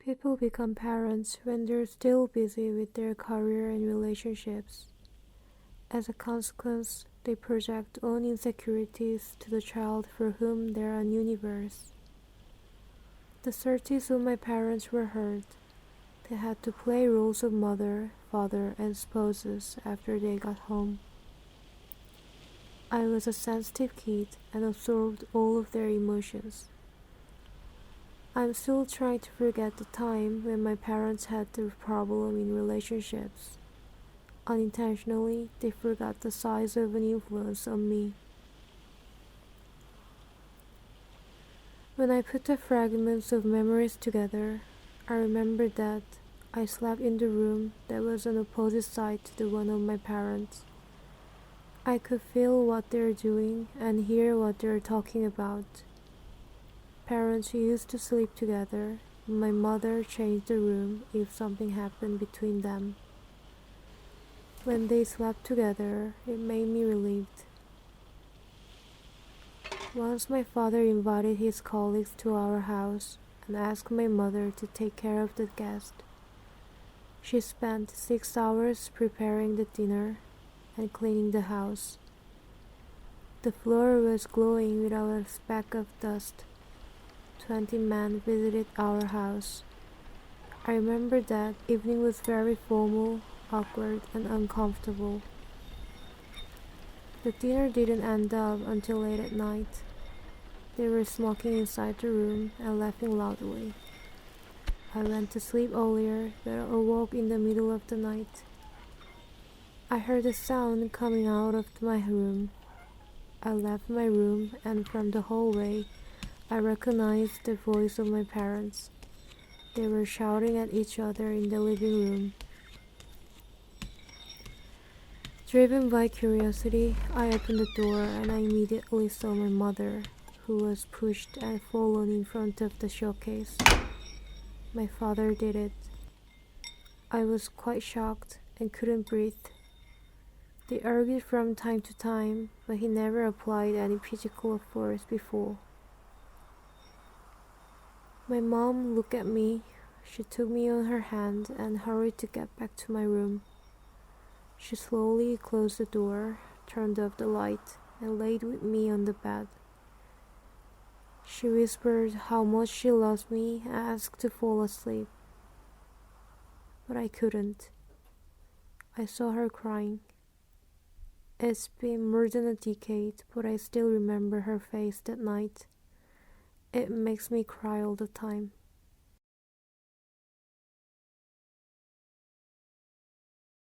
People become parents when they're still busy with their career and relationships. As a consequence, they project own insecurities to the child for whom they're a universe. The 30s of my parents were hurt. They had to play roles of mother, father, and spouses after they got home. I was a sensitive kid and absorbed all of their emotions. I'm still trying to forget the time when my parents had the problem in relationships. Unintentionally, they forgot the size of an influence on me. When I put the fragments of memories together, I remembered that I slept in the room that was on opposite side to the one of my parents. I could feel what they're doing and hear what they're talking about. Parents used to sleep together. My mother changed the room if something happened between them. When they slept together, it made me relieved. Once my father invited his colleagues to our house and asked my mother to take care of the guest. She spent 6 hours preparing the dinner and cleaning the house. The floor was glowing without a speck of dust. 20 men visited our house. I remember that evening was very formal, awkward, and uncomfortable. The dinner didn't end up until late at night. They were smoking inside the room and laughing loudly. I went to sleep earlier, but awoke in the middle of the night. I heard a sound coming out of my room. I left my room, and from the hallway, I recognized the voice of my parents. They were shouting at each other in the living room. Driven by curiosity, I opened the door and I immediately saw my mother, who was pushed and fallen in front of the showcase. My father did it. I was quite shocked and couldn't breathe. They argued from time to time, but he never applied any physical force before. My mom looked at me. She took me on her hand and hurried to get back to my room. She slowly closed the door, turned off the light, and laid with me on the bed. She whispered how much she loves me and asked to fall asleep. But I couldn't. I saw her crying. It's been more than a decade, but I still remember her face that night. It makes me cry all the time.